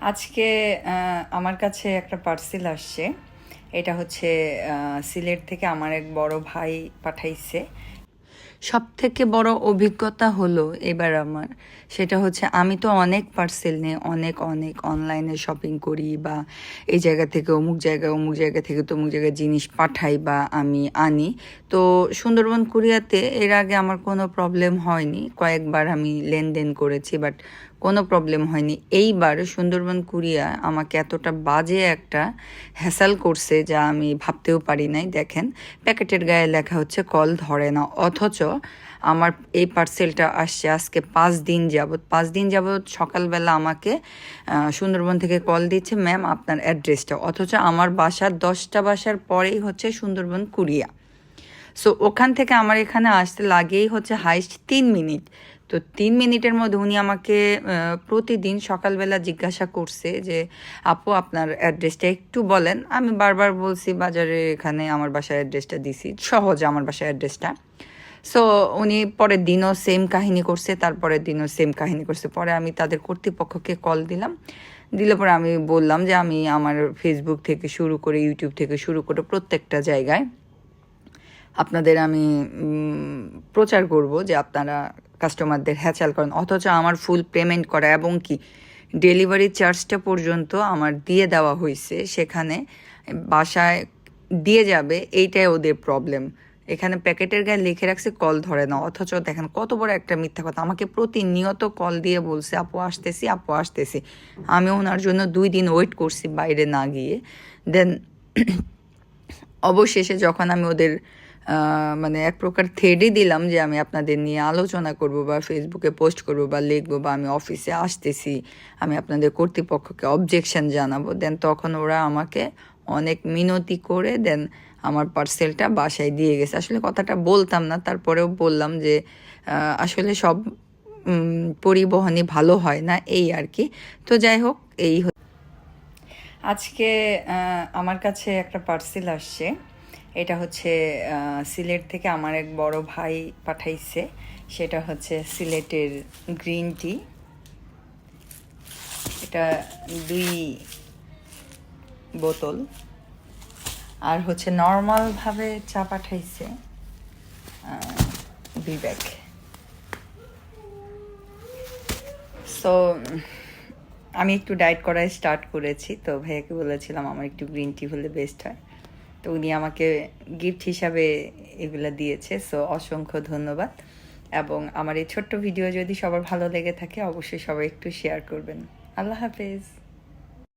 আজকে আমার কাছে একটা পার্সেল আসছে। এটা হচ্ছে সিলেট থেকে আমার এক বড় ভাই পাঠাইছে। সবথেকে বড় অভিজ্ঞতা হলো এবার আমার, সেটা হচ্ছে আমি তো অনেক পার্সেল নিয়ে অনেক অনেক অনলাইনে শপিং করি, বা এই জায়গা থেকে অমুক জায়গা থেকে তমুক জায়গায় জিনিস পাঠাই বা আমি আনি। তো সুন্দরবন কুরিয়াতে এর আগে আমার কোনো প্রবলেম হয়নি, কয়েকবার আমি লেনদেন করেছি, বাট কোনো প্রবলেম হয়নি। এইবার সুন্দরবন কুরিয়া আমাকে এতটা বাজে একটা হ্যাসাল করছে যা আমি ভাবতেও পারি নাই। দেখেন, প্যাকেটের গায়ে লেখা হচ্ছে কল ধরে না, অথচ আমার এই পার্সেলটা আসছে আজকে 5 দিন যাবৎ। 5 দিন যাবৎ সকালবেলা আমাকে সুন্দরবন থেকে কল দিচ্ছে, ম্যাম আপনার অ্যাড্রেসটা, অথচ আমার বাসার 10টা বাসার পরেই হচ্ছে সুন্দরবন কুরিয়া। সো ওখান থেকে আমার এখানে আসতে লাগেই হচ্ছে হাইস্ট 3 মিনিট। তো 3 মিনিটের মধ্যে উনি আমাকে প্রতিদিন সকালবেলা জিজ্ঞাসা করছে যে আপু আপনার অ্যাড্রেসটা একটু বলেন। আমি বারবার বলছি বাজারে এখানে আমার বাসার অ্যাড্রেসটা দিছি, সহজ আমার বাসার অ্যাড্রেসটা। সো উনি পরের দিনও সেম কাহিনী করছে, তারপরের দিনও সেম কাহিনী করছে। পরে আমি তাদের কর্তৃপক্ষকে কল দিলাম। দিলে পরে আমি বললাম যে আমি আমার ফেসবুক থেকে শুরু করে ইউটিউব থেকে শুরু করে প্রত্যেকটা জায়গায় আপনাদের আমি প্রচার করব যে আপনারা কাস্টমারদের হ্যাচাল করেন, অথচ আমার ফুল পেমেন্ট করা এবং কি ডেলিভারি চার্জটা পর্যন্ত আমার দিয়ে দেওয়া হয়েছে। সেখানে বাসায় দিয়ে যাবে, এইটাই ওদের প্রবলেম। এখানে প্যাকেটের গায়ে লিখে রাখছে কল ধরে না, অথচ দেখেন কত বড় একটা মিথ্যা কথা। আমাকে প্রতিনিয়ত কল দিয়ে বলছে আপু আসতেছি, আপু আসতেছি। আমি ওনার জন্য 2 দিন ওয়েট করছি বাইরে না গিয়ে। দেন অবশেষে যখন আমি ওদের মানে এক প্রকার থ্রেডই দিলাম যে আমি আপনাদের নিয়ে আলোচনা করব বা ফেসবুকে পোস্ট করব বা লিখবো বা আমি অফিসে আসতেছি, আমি আপনাদের কর্তৃপক্ষকে অবজেকশন জানাবো, দেন তখন ওরা আমাকে অনেক মিনতি করে দেন আমার পার্সেলটা বাসায় দিয়ে গেছে। আসলে কথাটা বলতাম না, তারপরেও বললাম যে আসলে সব পরিবহনই ভালো হয় না, এই আর কি। তো যাই হোক, আজকে আমার কাছে একটা পার্সেল আসছে। এটা হচ্ছে সিলেট থেকে আমার এক বড় ভাই পাঠাইছে। সেটা হচ্ছে সিলেটের গ্রিন টি। এটা 2 বোতল। আর হচ্ছে নর্মালভাবে চা পাঠাইছে 2 ব্যাগ। সো আমি একটু ডায়েট করাই স্টার্ট করেছি, তো ভাইয়াকে বলেছিলাম আমার একটু গ্রিন টি হলে বেস্ট হয়। তো উনি আমাকে গিফট হিসাবে এগুলা দিয়েছে। সো অসংখ্য ধন্যবাদ। এবং আমার এই ছোট্ট ভিডিও যদি সবার ভালো লেগে থাকে অবশ্যই সবাই একটু শেয়ার করবেন। আল্লাহ হাফেজ।